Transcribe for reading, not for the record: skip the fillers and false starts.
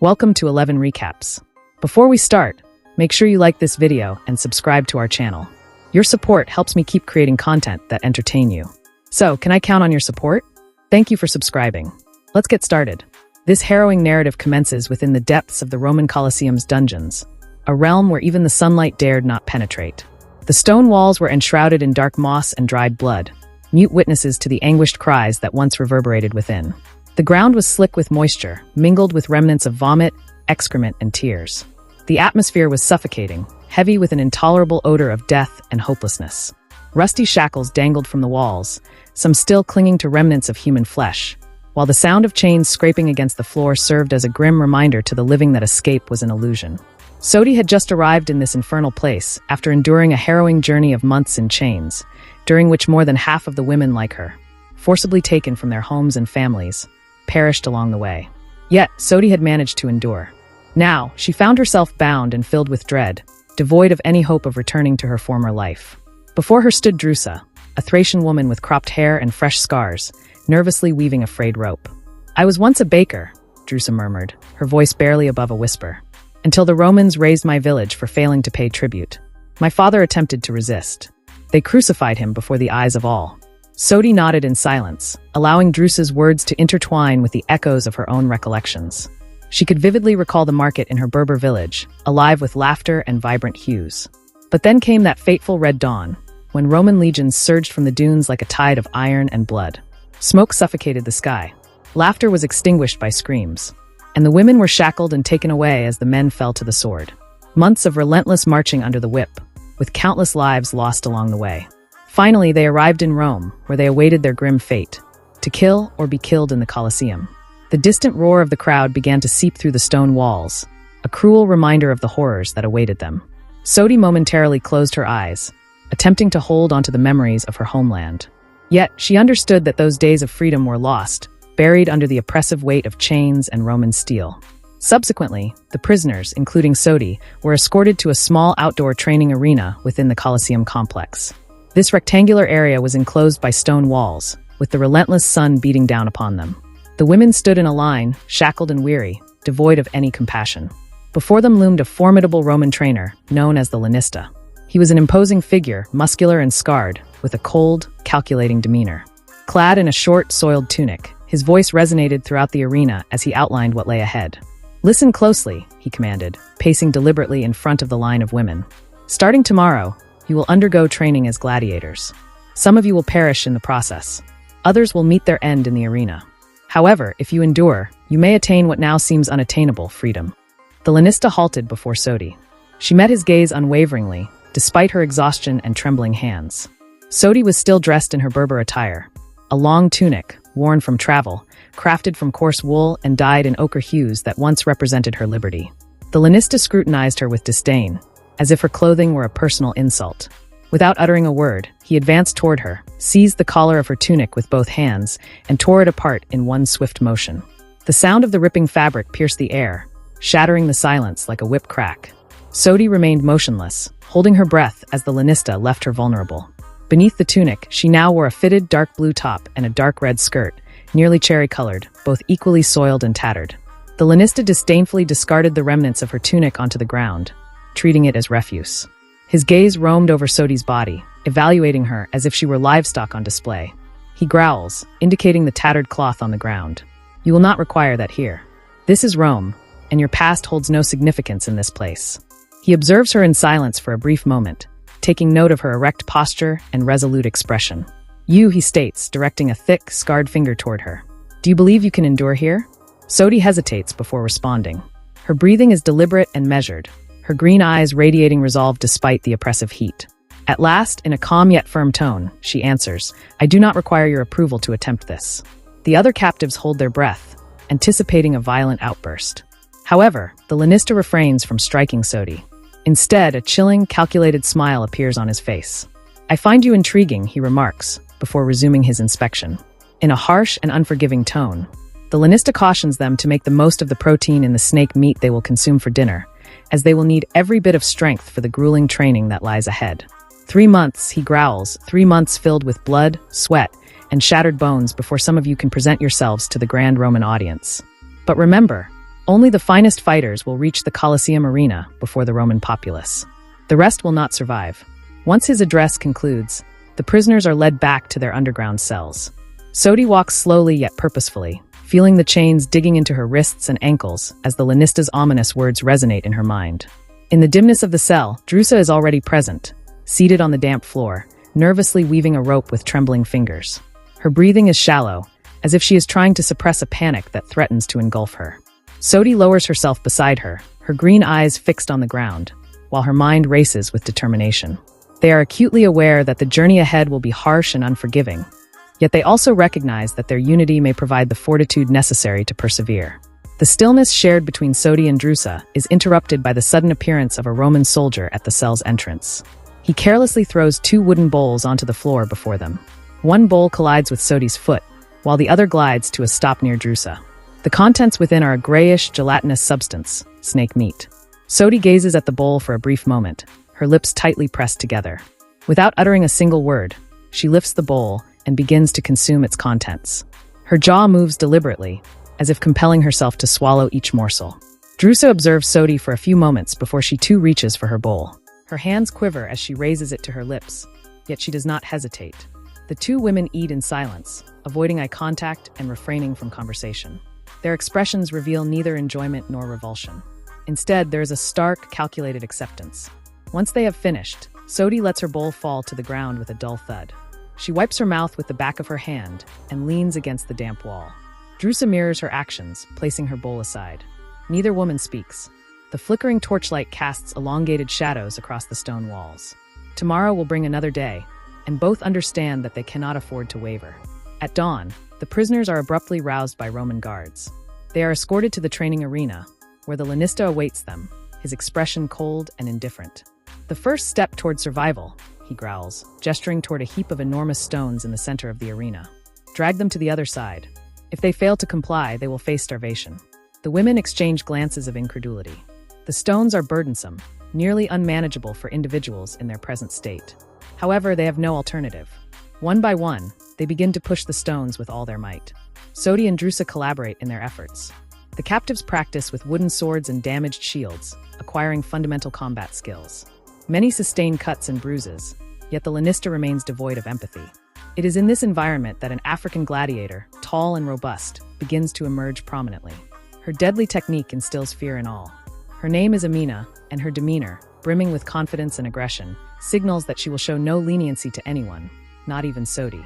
Welcome to 11 Recaps. Before we start, make sure you like this video and subscribe to our channel. Your support helps me keep creating content that entertain you. So, can I count on your support? Thank you for subscribing. Let's get started. This harrowing narrative commences within the depths of the Roman Colosseum's dungeons, a realm where even the sunlight dared not penetrate. The stone walls were enshrouded in dark moss and dried blood, mute witnesses to the anguished cries that once reverberated within. The ground was slick with moisture, mingled with remnants of vomit, excrement, and tears. The atmosphere was suffocating, heavy with an intolerable odor of death and hopelessness. Rusty shackles dangled from the walls, some still clinging to remnants of human flesh, while the sound of chains scraping against the floor served as a grim reminder to the living that escape was an illusion. Sodi had just arrived in this infernal place after enduring a harrowing journey of months in chains, during which more than half of the women like her, forcibly taken from their homes and families, perished along the way. Yet, Sodi had managed to endure. Now, she found herself bound and filled with dread, devoid of any hope of returning to her former life. Before her stood Drusa, a Thracian woman with cropped hair and fresh scars, nervously weaving a frayed rope. "I was once a baker," Drusa murmured, her voice barely above a whisper, "until the Romans razed my village for failing to pay tribute. My father attempted to resist. They crucified him before the eyes of all." Sodi nodded in silence, allowing Drusa's words to intertwine with the echoes of her own recollections. She could vividly recall the market in her Berber village, alive with laughter and vibrant hues. But then came that fateful red dawn, when Roman legions surged from the dunes like a tide of iron and blood. Smoke suffocated the sky. Laughter was extinguished by screams, and the women were shackled and taken away as the men fell to the sword. Months of relentless marching under the whip, with countless lives lost along the way. Finally, they arrived in Rome, where they awaited their grim fate, to kill or be killed in the Colosseum. The distant roar of the crowd began to seep through the stone walls, a cruel reminder of the horrors that awaited them. Sodi momentarily closed her eyes, attempting to hold onto the memories of her homeland. Yet, she understood that those days of freedom were lost, buried under the oppressive weight of chains and Roman steel. Subsequently, the prisoners, including Sodi, were escorted to a small outdoor training arena within the Colosseum complex. This rectangular area was enclosed by stone walls, with the relentless sun beating down upon them. The women stood in a line, shackled and weary, devoid of any compassion. Before them loomed a formidable Roman trainer, known as the Lanista. He was an imposing figure, muscular and scarred, with a cold, calculating demeanor. Clad in a short, soiled tunic, his voice resonated throughout the arena as he outlined what lay ahead. "Listen closely," he commanded, pacing deliberately in front of the line of women. "Starting tomorrow, you will undergo training as gladiators. Some of you will perish in the process. Others will meet their end in the arena. However, if you endure, you may attain what now seems unattainable, freedom." The Lanista halted before Sodi. She met his gaze unwaveringly, despite her exhaustion and trembling hands. Sodi was still dressed in her Berber attire, a long tunic, worn from travel, crafted from coarse wool and dyed in ochre hues that once represented her liberty. The Lanista scrutinized her with disdain, as if her clothing were a personal insult. Without uttering a word, he advanced toward her, seized the collar of her tunic with both hands, and tore it apart in one swift motion. The sound of the ripping fabric pierced the air, shattering the silence like a whip crack. Sodi remained motionless, holding her breath as the Lanista left her vulnerable. Beneath the tunic, she now wore a fitted dark blue top and a dark red skirt, nearly cherry-colored, both equally soiled and tattered. The Lanista disdainfully discarded the remnants of her tunic onto the ground, treating it as refuse. His gaze roamed over Sodi's body, evaluating her as if she were livestock on display. He growls, indicating the tattered cloth on the ground. "You will not require that here. This is Rome, and your past holds no significance in this place." He observes her in silence for a brief moment, taking note of her erect posture and resolute expression. "You," he states, directing a thick, scarred finger toward her. "Do you believe you can endure here?" Sodi hesitates before responding. Her breathing is deliberate and measured, her green eyes radiating resolve despite the oppressive heat. At last, in a calm yet firm tone, she answers, "I do not require your approval to attempt this." The other captives hold their breath, anticipating a violent outburst. However, the Lanista refrains from striking Sodi. Instead, a chilling, calculated smile appears on his face. "I find you intriguing," he remarks, before resuming his inspection. In a harsh and unforgiving tone, the Lanista cautions them to make the most of the protein in the snake meat they will consume for dinner, as they will need every bit of strength for the grueling training that lies ahead. 3 months, he growls, 3 months filled with blood, sweat, and shattered bones before some of you can present yourselves to the grand Roman audience. But remember, Only the finest fighters will reach the Colosseum arena before the Roman populace. The rest will not survive. Once his address concludes, the prisoners are led back to their underground cells. Sodi walks slowly yet purposefully, feeling the chains digging into her wrists and ankles as the Lanista's ominous words resonate in her mind. In the dimness of the cell, Drusa is already present, seated on the damp floor, nervously weaving a rope with trembling fingers. Her breathing is shallow, as if she is trying to suppress a panic that threatens to engulf her. Sodi lowers herself beside her, her green eyes fixed on the ground, while her mind races with determination. They are acutely aware that the journey ahead will be harsh and unforgiving, yet they also recognize that their unity may provide the fortitude necessary to persevere. The stillness shared between Sodi and Drusa is interrupted by the sudden appearance of a Roman soldier at the cell's entrance. He carelessly throws 2 wooden bowls onto the floor before them. One bowl collides with Sodi's foot, while the other glides to a stop near Drusa. The contents within are a grayish, gelatinous substance, snake meat. Sodi gazes at the bowl for a brief moment, her lips tightly pressed together. Without uttering a single word, she lifts the bowl and begins to consume its contents. Her jaw moves deliberately, as if compelling herself to swallow each morsel. Drusa observes Sodi for a few moments before she too reaches for her bowl. Her hands quiver as she raises it to her lips, yet she does not hesitate. The 2 women eat in silence, avoiding eye contact and refraining from conversation. Their expressions reveal neither enjoyment nor revulsion. Instead, there is a stark, calculated acceptance. Once they have finished, Sodi lets her bowl fall to the ground with a dull thud. She wipes her mouth with the back of her hand and leans against the damp wall. Drusa mirrors her actions, placing her bowl aside. Neither woman speaks. The flickering torchlight casts elongated shadows across the stone walls. Tomorrow will bring another day, and both understand that they cannot afford to waver. At dawn, the prisoners are abruptly roused by Roman guards. They are escorted to the training arena, where the Lanista awaits them, his expression cold and indifferent. "The first step toward survival," he growls, gesturing toward a heap of enormous stones in the center of the arena. "Drag them to the other side. If they fail to comply, they will face starvation." The women exchange glances of incredulity. The stones are burdensome, nearly unmanageable for individuals in their present state. However, they have no alternative. One by one, they begin to push the stones with all their might. Sodi and Drusa collaborate in their efforts. The captives practice with wooden swords and damaged shields, acquiring fundamental combat skills. Many sustain cuts and bruises, yet the Lanista remains devoid of empathy. It is in this environment that an African gladiator, tall and robust, begins to emerge prominently. Her deadly technique instills fear in all. Her name is Amina, and her demeanor, brimming with confidence and aggression, signals that she will show no leniency to anyone, not even Sodi.